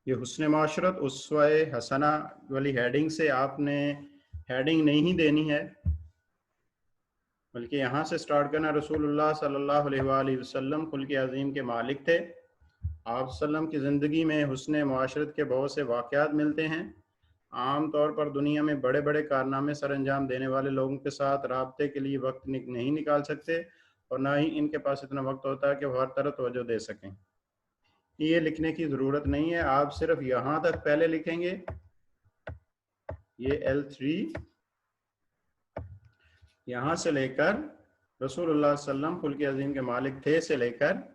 ये हुस्न माशरत उस्वे हसना वाली हेडिंग से आपने हेडिंग नहीं देनी है, बल्कि यहाँ से स्टार्ट करना। रसूलुल्लाह सल्लल्लाहु अलैहि वसल्लम खुल्क़ अज़ीम के मालिक थे। आप सल्लम की ज़िंदगी में हुस्न माशरत के बहुत से वाक़यात मिलते हैं। आम तौर पर दुनिया में बड़े बड़े कारनामे सर अंजाम देने वाले लोगों के साथ राब्ते के लिए वक्त नहीं निकाल सकते, और ना ही इनके पास इतना वक्त होता है कि वो हर तरह तवज्जो दे सकें। ये लिखने की ज़रूरत नहीं है, आप सिर्फ यहाँ तक पहले लिखेंगे, ये L3 यहाँ से लेकर रसूलुल्लाह सल्लम खुल्क़ अज़ीम के मालिक थे से लेकर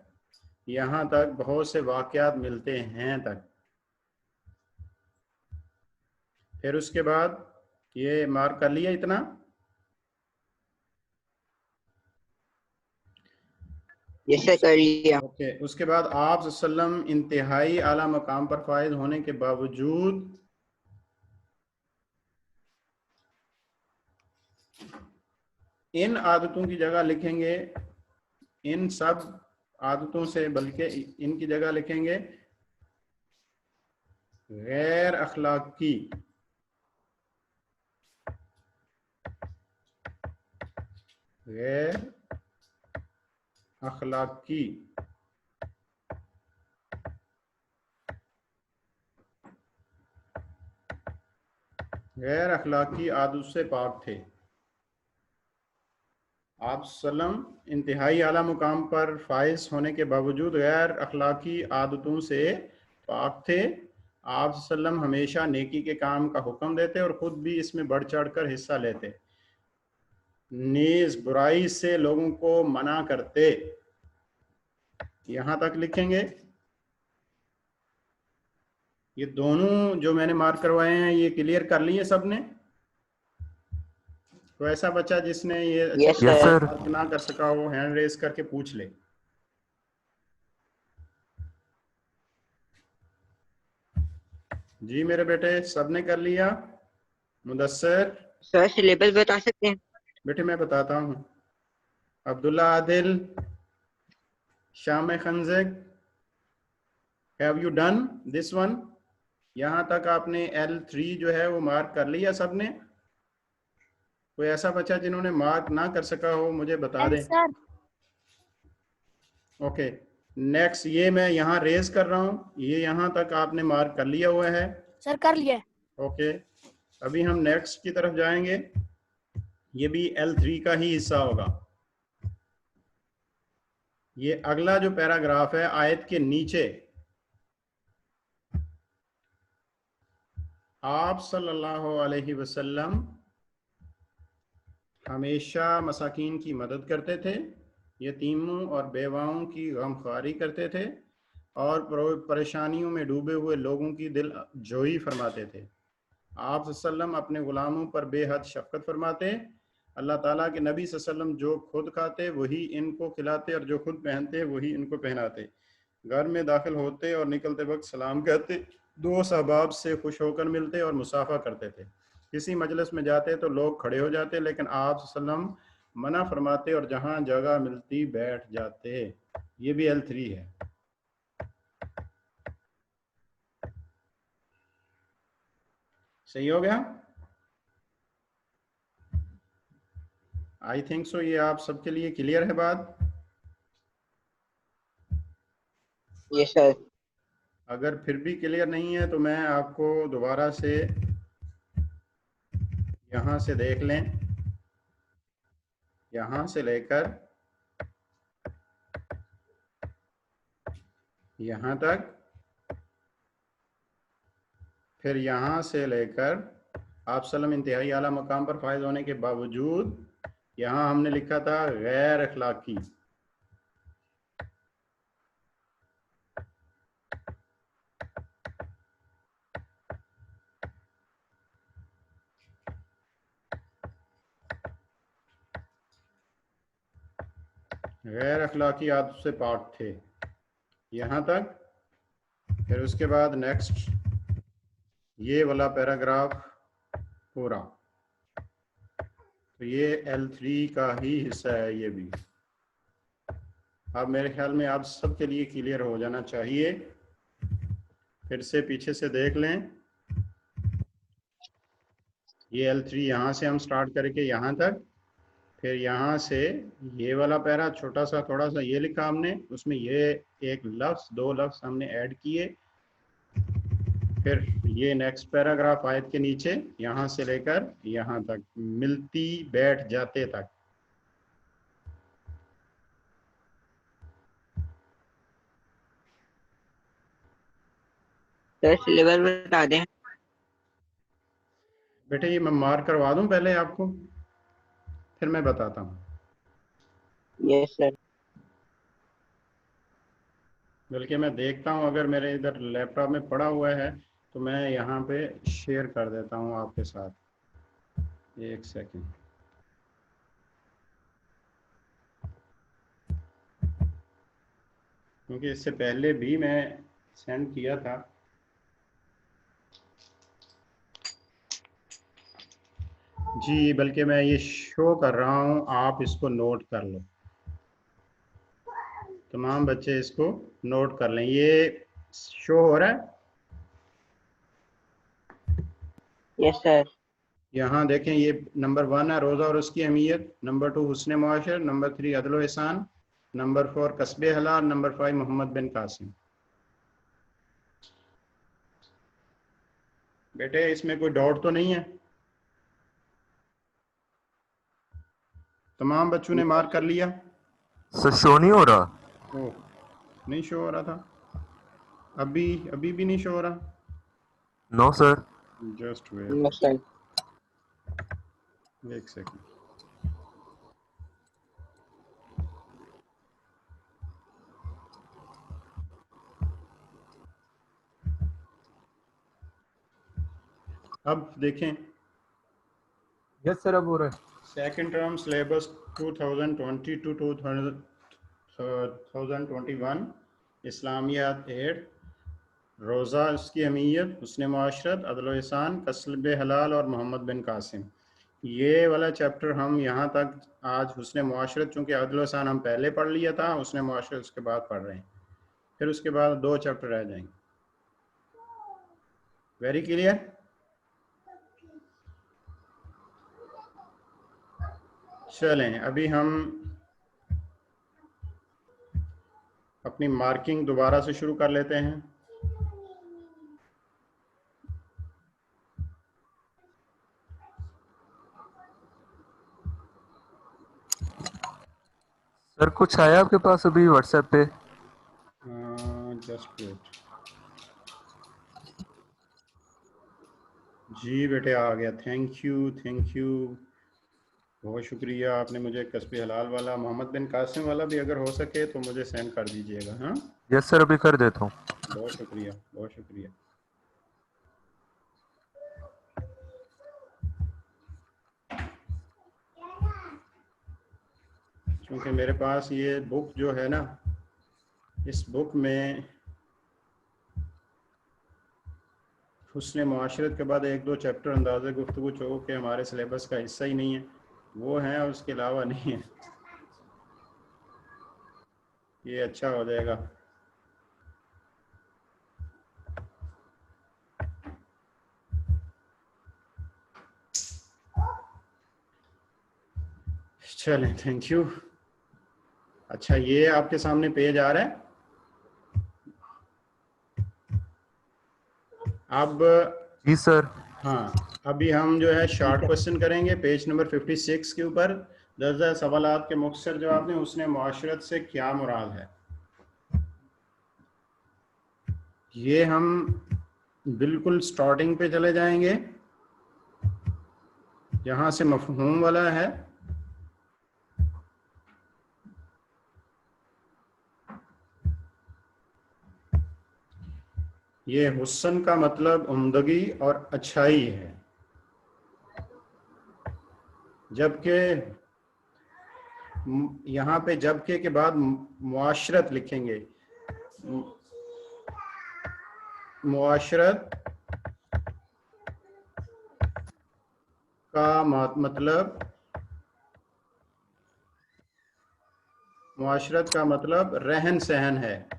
यहाँ तक बहुत से वाक़यात मिलते हैं तक। फिर उसके बाद ये मार्क कर लिया इतना। जैसे कर लिया। ओके, उसके बाद आप सल्लम इंतहाई आला मकाम पर फायज होने के बावजूद इन आदतों की जगह लिखेंगे, इन सब आदतों से बल्कि इनकी जगह लिखेंगे गैर अखलाकी गैर अखलाकी गैर अखलाकी आदत से पाक थे। आप सल्लम इंतहाई आला मुकाम पर फाइज होने के बावजूद गैर अखलाकी आदतों से पाक थे। आप सल्लम हमेशा नेकी के काम का हुक्म देते और ख़ुद भी इसमें बढ़ चढ़ कर हिस्सा लेते, नीज बुराई से लोगों को मना करते। यहाँ तक लिखेंगे। ये दोनों जो मैंने मार्क करवाए हैं ये क्लियर कर लिए सबने? तो ऐसा बच्चा जिसने ये यस सर। मार्क ना कर सका वो हैंड रेस करके पूछ ले। जी मेरे बेटे सबने कर लिया? मुदस्सिर सर सिलेबस बता सकते हैं? बेटे मैं बताता हूँ। Abdullah Adil, Sham Khanjak, have you done this one? यहाँ तक आपने L3 जो है वो मार्क कर लिया सबने? कोई ऐसा बच्चा जिन्होंने मार्क ना कर सका हो मुझे बता दें। सर ओके, नेक्स्ट ये मैं यहाँ रेज कर रहा हूँ, ये यहाँ तक आपने मार्क कर लिया हुआ है। सर कर लिया। ओके, अभी हम नेक्स्ट की तरफ जाएंगे। ये भी L3 का ही हिस्सा होगा। ये अगला जो पैराग्राफ है आयत के नीचे, आप सल्लल्लाहु अलैहि वसल्लम हमेशा मसाकीन की मदद करते थे, यतीमों और बेवाओं की गमख्वारी करते थे और परेशानियों में डूबे हुए लोगों की दिल जोई फरमाते थे। आप सल्लम अपने गुलामों पर बेहद शफकत फरमाते। अल्लाह ताला के नबी सल्लम जो खुद खाते वही इनको खिलाते और जो खुद पहनते वही इनको पहनाते। घर में दाखिल होते और निकलते वक्त सलाम कहते, दो सहबाब से खुश होकर मिलते और मुसाफा करते थे। किसी मजलिस में जाते तो लोग खड़े हो जाते, लेकिन आप सल्लम मना फरमाते और जहां जगह मिलती बैठ जाते। ये भी L3 है। सही हो गया? I think so. ये आप सबके लिए क्लियर है बात? Yes sir. अगर फिर भी क्लियर नहीं है तो मैं आपको दोबारा से यहाँ से देख लें, यहाँ से लेकर यहाँ तक, फिर यहाँ से लेकर आप सल्लम इंतहाई आला मकाम पर फायज होने के बावजूद यहाँ हमने लिखा था गैर अखलाकी। गैर अखलाकी आदत से पाक थे, यहाँ तक। फिर उसके बाद नेक्स्ट ये वाला पैराग्राफ पूरा, तो ये L3 का ही हिस्सा है ये भी। अब मेरे ख्याल में आप सबके लिए क्लियर हो जाना चाहिए। फिर से पीछे से देख लें, ये L3 यहाँ से हम स्टार्ट करके यहाँ तक, फिर यहाँ से ये वाला पैरा छोटा सा थोड़ा सा ये लिखा हमने, उसमें ये एक लफ्ज, दो लफ्ज हमने ऐड किए, फिर ये नेक्स्ट पैराग्राफ आयत के नीचे यहाँ से लेकर यहाँ तक, मिलती बैठ जाते तक। सर सिलेबस बता दें। बेटे ये मैं मार्क करवा दूं पहले आपको, फिर मैं बताता हूँ। Yes sir. बल्कि मैं देखता हूँ, अगर मेरे इधर लैपटॉप में पड़ा हुआ है तो मैं यहाँ पे शेयर कर देता हूँ आपके साथ, एक सेकंड। क्योंकि इससे पहले भी मैं सेंड किया था। जी, बल्कि मैं ये शो कर रहा हूँ, आप इसको नोट कर लो, तमाम बच्चे इसको नोट कर लें। ये शो हो रहा है? Yes sir. यहाँ देखें, ये नंबर 1 है रोज़ा और उसकी अहमियत, नंबर 2 हुस्न मुआशर, नंबर 3 अदल एहसान, नंबर 4 कस्बे हलाल, नंबर 5 मोहम्मद बिन कासिम। बेटे इसमें कोई डाउट तो नहीं है? तमाम बच्चों ने मार्क कर लिया? सर शो नहीं हो रहा। ओह, नहीं शो हो रहा था, अभी अभी भी नहीं शो हो रहा। No sir. Just no wait, sir. एक सेकंड। अब देखें, यस सर अब हो रहा है। सेकंड टर्म सिलेबस 2020 टू 2021, इस्लामियात 8, रोज़ा उसकी अहमियत, हुस्न मुआशरत, अदल एहसान, कस्ब हलाल और मोहम्मद बिन कासिम। ये वाला चैप्टर हम यहाँ तक आज हुस्न मुआशरत, चूँकि अदल एहसान हम पहले पढ़ लिया था, हुस्न मुआशरत उसके बाद पढ़ रहे हैं, फिर उसके बाद 2 चैप्टर रह जाएंगे। Very clear? चलें, अभी हम अपनी मार्किंग दोबारा से शुरू कर लेते हैं। सर कुछ आया आपके पास अभी व्हाट्सएप पे? Just wait. जी बेटे आ गया, थैंक यू थैंक यू, बहुत शुक्रिया। आपने मुझे कस्बे हलाल वाला, मोहम्मद बिन कासिम वाला भी अगर हो सके तो मुझे सेंड कर दीजिएगा। हाँ, यस सर अभी कर देता हूँ। बहुत शुक्रिया, बहुत शुक्रिया। क्योंकि मेरे पास ये बुक जो है ना, इस बुक में हुस्न मुआशरत के बाद 1-2 चैप्टर अंदाज़े गुफ्तगू जो कि हमारे सिलेबस का हिस्सा ही नहीं है वो हैं, और उसके अलावा नहीं है। ये अच्छा हो जाएगा। चलें, थैंक यू। अच्छा, ये आपके सामने पेज आ रहा है। अब जी सर। हाँ, अभी हम जो है शॉर्ट क्वेश्चन करेंगे पेज नंबर 56 के ऊपर। 10 सवालात के मुख्तसर जवाब दें, उसने मुआशरत से क्या मुराद है। ये हम बिल्कुल स्टार्टिंग पे चले जाएंगे, यहाँ से मफहूम वाला है। ये हुस्न का मतलब उम्दगी और अच्छाई है, जबकि यहाँ पे जबकि के बाद मुआशरत लिखेंगे। मुआशरत का मतलब, मुआशरत का मतलब रहन सहन है।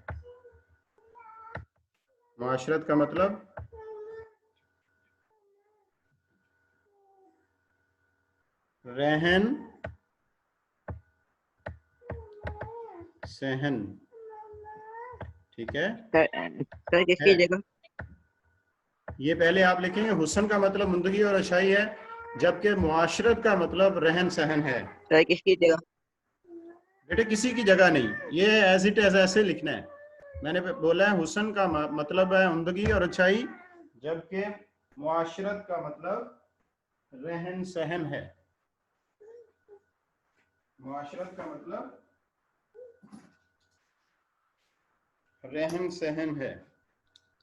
मुआशरत का मतलब रहन सहन, ठीक है। सर किसकी जगह? ये पहले आप लिखेंगे हुस्न का मतलब मुंदगी और अच्छाई है, जबकि मुआशरत का मतलब रहन सहन है। सर किसकी जगह? बेटे किसी की जगह नहीं, ये एज इट एज ऐसे लिखना है। मैंने बोला है हुस्न का मतलब है उम्दगी और अच्छाई, जबकि मुआशरत का मतलब रहन सहन है। मुआशरत का मतलब रहन सहन है,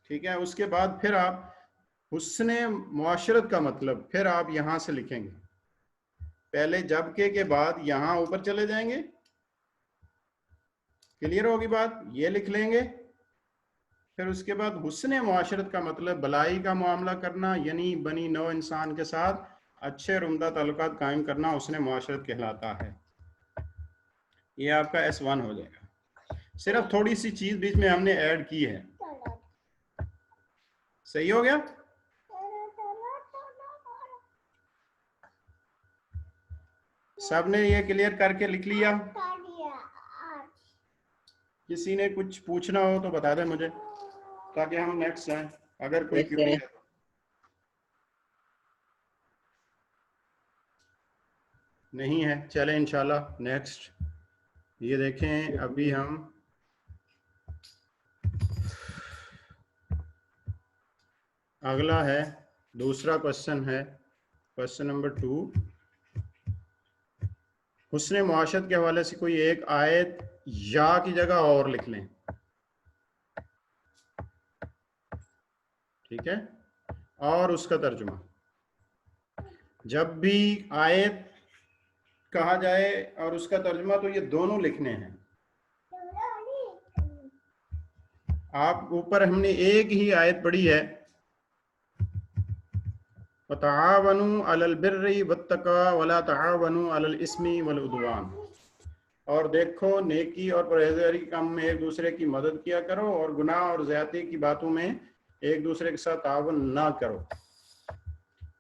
ठीक है। उसके बाद फिर आप हुस्ने मुआशरत का मतलब फिर आप यहां से लिखेंगे, पहले जबके के बाद यहां ऊपर चले जाएंगे। क्लियर होगी बात? ये लिख लेंगे। फिर उसके बाद हुस्ने मुआशरत का मतलब भलाई का मामला करना, यानी बनी नौ इंसान के साथ अच्छे और उम्दा ताल्लुकात कायम करना हुस्ने मुआशरत कहलाता है। ये आपका S1 हो जाएगा। सिर्फ थोड़ी सी चीज बीच में हमने ऐड की है। सही हो गया? सबने ये क्लियर करके लिख लिया? किसी ने कुछ पूछना हो तो बता दें मुझे, ताकि हम नेक्स्ट जाएं, अगर कोई Yes, क्वेरी sir. है तो। नहीं है, चले इंशाल्लाह नेक्स्ट। ये देखें, अभी हम अगला है, दूसरा क्वेश्चन है, क्वेश्चन नंबर 2। हुस्ने मुआशरत के हवाले से कोई एक आयत या की जगह और लिख लें, ठीक है, और उसका तर्जुमा। जब भी आयत कहा जाए और उसका तर्जुमा, तो ये दोनों लिखने हैं। आप ऊपर हमने एक ही आयत पढ़ी है, वतआवनु अलल बिर्रि वत्तक़वा वला तआवनु अलल इस्मि वल उद्वान। और देखो, नेकी और परहेज़गारी के काम में एक दूसरे की मदद किया करो, और गुनाह और ज़्यादती की बातों में एक दूसरे के साथ तावन ना करो।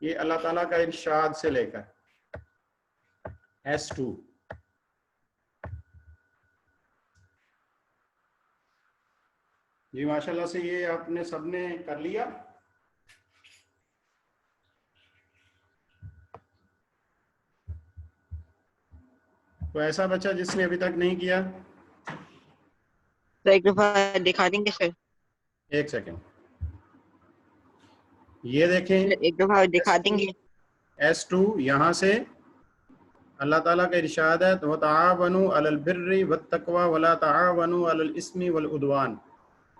ये अल्लाह ताला का इरशाद से लेकर S2। जी माशाल्लाह से ये आपने सबने कर लिया। तो ऐसा बच्चा जिसने अभी तक नहीं किया, सर एक दफा दिखा देंगे सर? एक सेकंड, ये देखें एक दफा दिखा देंगे? S2, यहाँ से अल्लाह ताला का इरशाद है, तो तआवनु अलल बिर्रि वत्तक़वा वला तआवनु अलल इस्मि वल उद्वान।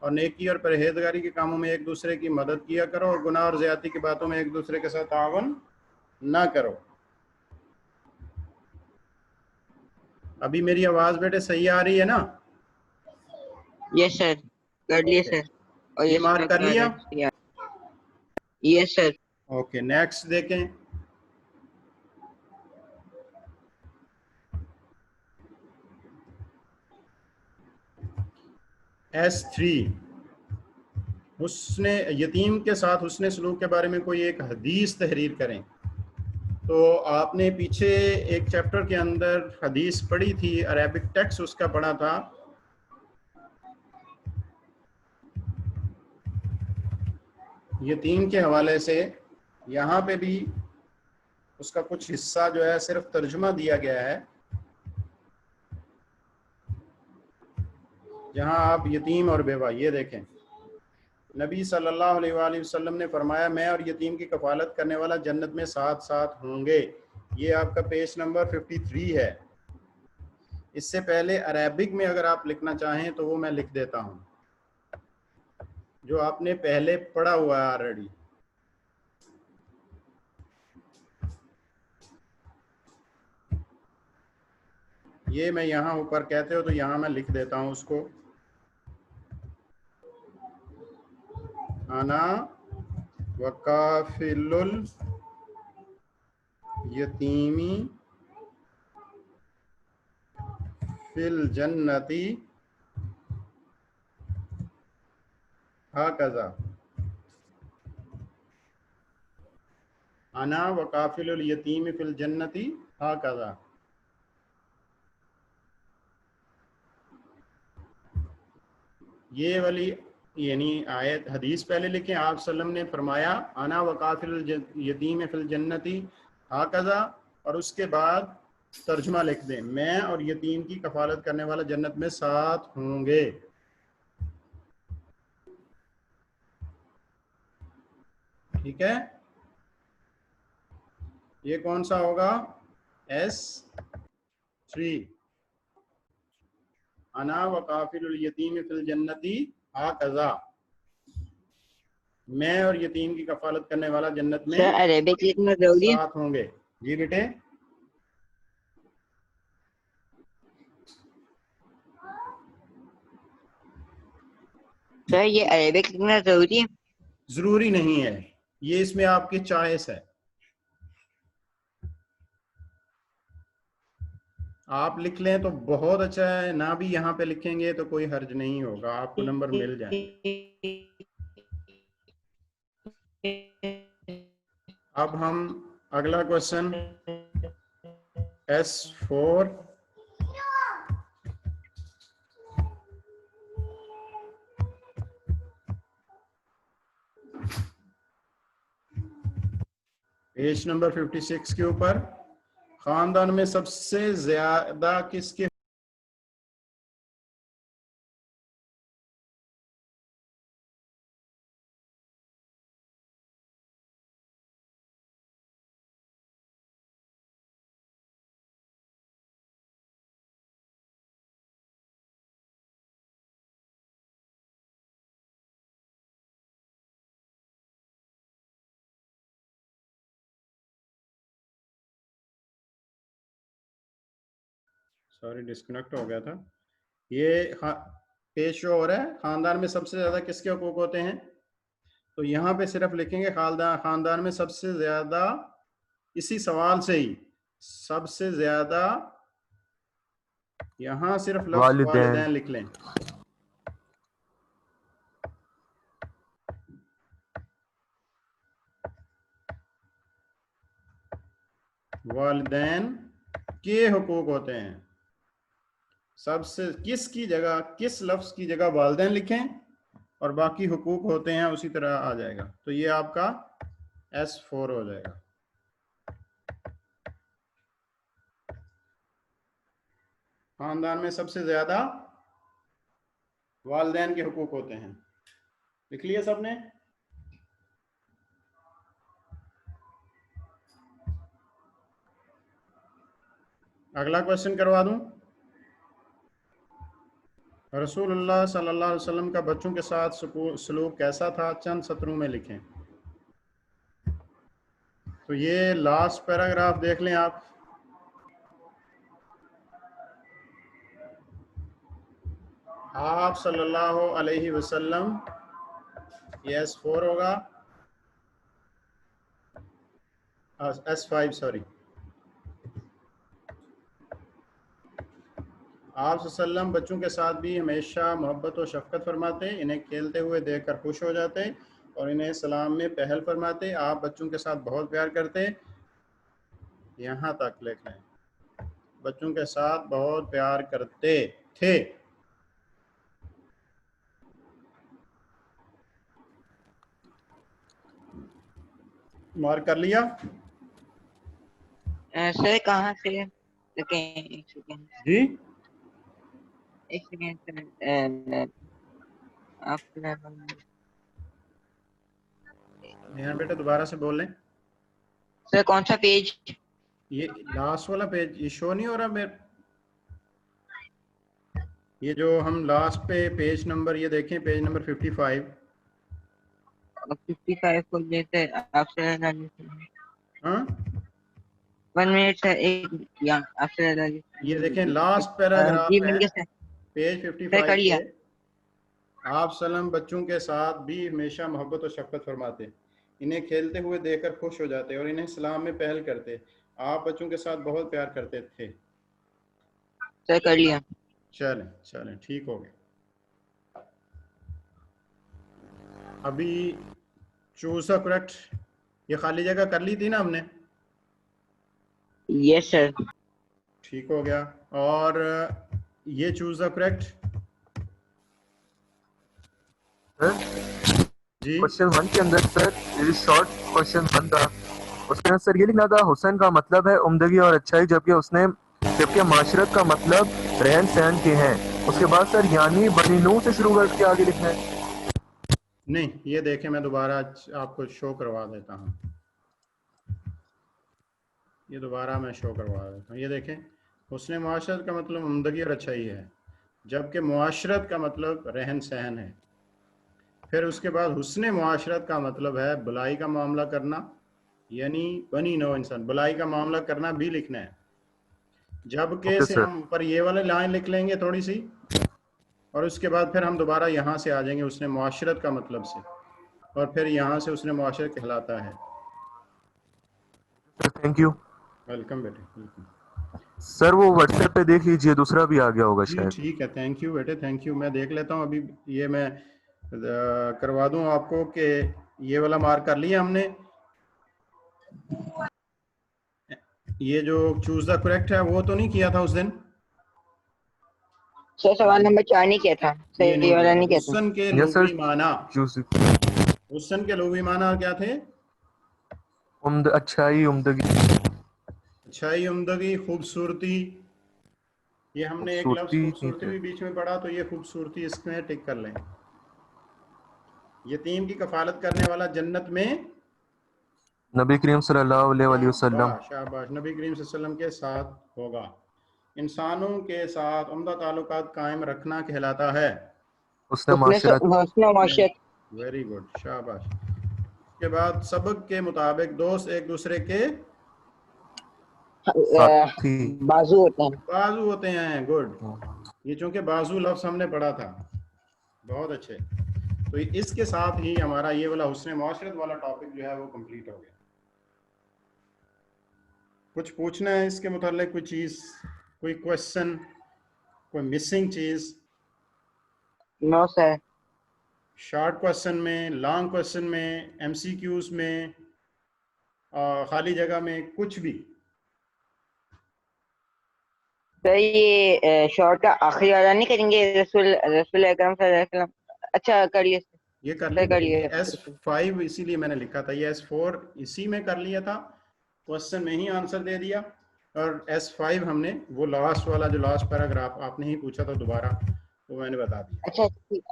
और नेकी और परहेजगारी के कामों में एक दूसरे की मदद किया करो, और गुनाह और ज़्यादती की बातों में एक दूसरे के साथ तावन ना करो। अभी मेरी आवाज बेटे सही आ रही है ना? यस सर, कर लिए सर। और ये मार्क कर लिया? Yes sir. ओके, नेक्स्ट देखें। S3, हुस्ने यतीम के साथ हुस्ने सलूक के बारे में कोई एक हदीस तहरीर करें। तो आपने पीछे एक चैप्टर के अंदर हदीस पढ़ी थी, अरेबिक टेक्स्ट उसका पढ़ा था। यतीम के हवाले से यहाँ पे भी उसका कुछ हिस्सा जो है सिर्फ तर्जुमा दिया गया है, जहाँ आप यतीम और बेवा, ये देखें, नबी सल्लल्लाहु अलैहि वसल्लम ने फरमाया, मैं और यतीम की कफालत करने वाला जन्नत में साथ साथ होंगे। ये आपका पेज नंबर 53 है। इससे पहले अरेबिक में अगर आप लिखना चाहें तो वो मैं लिख देता हूँ, जो आपने पहले पढ़ा हुआ है ऑलरेडी। ये मैं यहाँ ऊपर कहते हो तो यहाँ मैं लिख देता हूँ उसको, अना वकाफिलुल यतीमी फिल जन्नती हाकज़ा, अना व काफिलुल यतीम फिल जन्नति हाकज़ा। ये वाली यानी आयत हदीस पहले लिखें। आप सल्लम ने फरमाया अना व काफिलुल यतीम फिल जन्नति हाकज़ा, और उसके बाद तर्जुमा लिख दें, मैं और यतीम की कफालत करने वाला जन्नत में साथ होंगे। ठीक है, ये कौन सा होगा? S3, अना व काफिलुल यतीम फिल जन्नति हाकज़ा, मैं और यतीम की कफालत करने वाला जन्नत में सर अरेबिक लिखना जरूरी है? साथ होंगे। जी बेटे, सर ये अरेबिक लिखना जरूरी है? जरूरी नहीं है, ये इसमें आपकी चॉइस है। आप लिख लें तो बहुत अच्छा है, ना भी यहाँ पे लिखेंगे तो कोई हर्ज नहीं होगा, आपको नंबर मिल जाएंगे। अब हम अगला क्वेश्चन S4, पेज नंबर 56 के ऊपर, खानदान में सबसे ज्यादा किसके सॉरी डिस्कनेक्ट हो गया था। ये पेज शो हो रहा है, खानदान में सबसे ज्यादा किसके हुकूक होते हैं। तो यहाँ पे सिर्फ लिखेंगे खानदान में सबसे ज्यादा, इसी सवाल से ही सबसे ज्यादा, यहाँ सिर्फ लफ्ज वालिदैन। वालिदैन लिख लें। वालिदैन के हुकूक होते हैं, सबसे किसकी जगह, किस लफ्ज की जगह वालिदैन लिखें और बाकी हुकूक होते हैं उसी तरह आ जाएगा। तो ये आपका S4 हो जाएगा। खानदान में सबसे ज्यादा वालिदैन के हुकूक होते हैं, लिख लिया सबने? अगला क्वेश्चन करवा दूं। रसूलुल्लाह सल्लल्लाहु अलैहि वसल्लम का बच्चों के साथ सलूक कैसा था, चंद सत्रों में लिखें। तो ये लास्ट पैराग्राफ देख लें आप। आप सल्लल्लाहु अलैहि वसल्लम, ये S4 होगा, S5 सॉरी। आप सल्लम बच्चों के साथ भी हमेशा मोहब्बत और शफकत फरमाते, इन्हें खेलते हुए देखकर खुश हो जाते और इन्हें सलाम में पहल फरमाते। आप बच्चों के साथ बहुत प्यार करते, यहाँ तक लिख लें, बच्चों के साथ बहुत प्यार करते थे। मार्क कर लिया? सर कहाँ से लिखें? एक सेकेंड जी एक सेकेंड सर, आप यहाँ बेटा दोबारा से बोल लें। सर कौन सा पेज? ये लास्ट वाला पेज ये शो नहीं हो रहा मेरे, ये जो हम लास्ट पे पेज नंबर ये देखें, पेज नंबर 55। 55 को लेते आपसे हाँ 1 मिनट सर, एक या आपसे ये देखें लास्ट पैराग्राफ जी है मिल गया सर। पेज सर 55 कर लिया। पे। आप सल्लम बच्चों के साथ भी हमेशा मोहब्बत और शफकत फरमाते, इन्हें खेलते हुए देखकर खुश हो जाते और इन्हें सलाम में पहल करते। आप बच्चों के साथ बहुत प्यार करते थे। सर कर लिया। चलें चलें ठीक हो गया। अभी चूज द करेक्ट, ये खाली जगह कर ली थी ना हमने, यस सर। ठीक हो गया। और ये choose the correct sir ji, question 1 के अंदर सर ये शॉर्ट क्वेश्चन 1 था, उसके अंदर सर ये लिखना था हुस्न का मतलब है उम्दगी और अच्छाई, जबकि माशरत का मतलब रहन सहन के हैं। उसके बाद सर यानी बनी नूह से शुरू करके आगे लिखना है। नहीं ये देखें, मैं दोबारा आपको शो करवा देता हूँ, ये दोबारा मैं शो करवा देता हूँ। ये देखें, हुस्न मुआशरत का मतलब उम्दगी और अच्छाई है, जबकि मुआशरत का मतलब रहन सहन है। फिर उसके बाद हुस्न मुआशरत का मतलब है भलाई का मामला करना, यानी बनी नौ इंसान, भलाई का मामला करना भी लिखना है। जबकि ओके से सर। हम ऊपर ये वाली लाइन लिख लेंगे थोड़ी सी, और उसके बाद फिर हम दोबारा यहाँ से आ जाएंगे उसने मुआशरत का मतलब से, और फिर यहाँ से उसने मुआशरत कहलाता है। Sir thank you. वेलकम बेटे, वेलकम। सर वो व्हाट्सएप पे देख लीजिए, दूसरा भी आ गया होगा जी शायद। ठीक है, थैंक यू बेटे, थैंक यू। मैं देख लेता हूँ अभी, ये मैं करवा दूँ आपको कि ये वाला मार्क कर लिया हमने। ये जो चूज द करेक्ट है वो तो नहीं किया था उस दिन, सर सवाल नंबर 4 नहीं किया था सर, ये नहीं ये किया वाला था। नहीं किया था। हुस्न के यस सर। लुग़वी माना, चूज हुस्न के लुग़वी माना क्या थे? अच्छाई उम्दगी अच्छाई, उम्दगी, खूबसूरती। ये हमने एक लफ्ज खूबसूरती ठीक खूबसूरती है। भी बीच में पढ़ा, तो ये खूबसूरती इसमें टिक कर लें। यतीम की कफालत करने वाला जन्नत में, नबी करीम सल्लल्लाहु अलैहि वसल्लम। शाबाश शाबाश, नबी करीम सल्लल्लाहु अलैहि वसल्लम के साथ होगा। इंसानों के साथ उम्दा ताल्लुकात कायम रखना कहलाता है उसने माशरत। हुस्न मुआशरत। वेरी गुड, शाबाश। उसके बाद सबक के मुताबिक दोस्त एक दूसरे के साथी। बाजू होते हैं। बाजू होते हैं, गुड। ये चूंकि बाजू लफ्ज हमने पढ़ा था, बहुत अच्छे। तो इसके साथ ही हमारा ये वाला हुस्न मुआशरत वाला टॉपिक जो है वो कंप्लीट हो गया। कुछ पूछना है इसके मुताल्लिक, कोई चीज, कोई क्वेश्चन, कोई मिसिंग चीज? No sir. शॉर्ट क्वेश्चन में, लॉन्ग क्वेश्चन में, एमसीक्यूज में, खाली जगह में, कुछ भी? सर ये शॉर्ट का आखिरी वाला नहीं करेंगे, रसूल रसूल अकरम सल्लल्लाहु अलैहि वसल्लम। अच्छा करिए ये कर सर, लिए बेटे, ये करिए। S5 इसीलिए मैंने लिखा था, ये S4 इसी में कर लिया था, क्वेश्चन में ही आंसर दे दिया। और S5 हमने वो लास्ट वाला, जो लास्ट पैराग्राफ आपने ही पूछा था दोबारा, वो मैंने बता दिया। अच्छा ठीक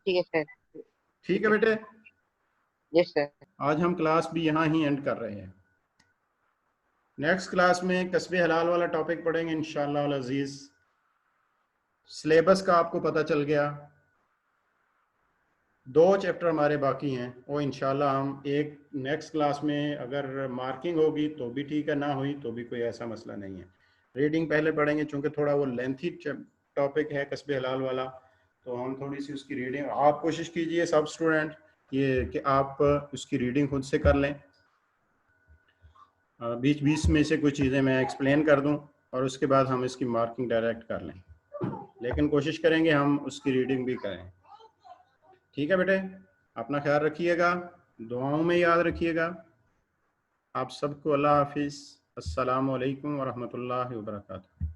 है सर। ठीक ठीक है है। बेटे, यस सर। आज हम क्लास भी यहाँ ही एंड कर रहे हैं। नेक्स्ट क्लास में कस्बे हलाल वाला टॉपिक पढ़ेंगे इंशाअल्लाह अल अजीज। सिलेबस का आपको पता चल गया। 2 चैप्टर हमारे बाकी हैं, वो इंशाल्लाह हम एक नेक्स्ट क्लास में, अगर मार्किंग होगी तो भी ठीक है, ना हुई तो भी कोई ऐसा मसला नहीं है। रीडिंग पहले पढ़ेंगे, चूँकि थोड़ा वो लेंथी टॉपिक है कस्बे हलाल वाला, तो हम थोड़ी सी उसकी रीडिंग, आप कोशिश कीजिए सब स्टूडेंट ये कि आप उसकी रीडिंग खुद से कर लें। बीच बीच में से कुछ चीज़ें मैं एक्सप्लेन कर दूं, और उसके बाद हम इसकी मार्किंग डायरेक्ट कर लें, लेकिन कोशिश करेंगे हम उसकी रीडिंग भी करें। ठीक है बेटे, अपना ख्याल रखिएगा, दुआओं में याद रखिएगा। आप सबको अल्लाह हाफिज़। अस्सलामु अलैकुम वरहमतुल्लाहि वबरकातुहू।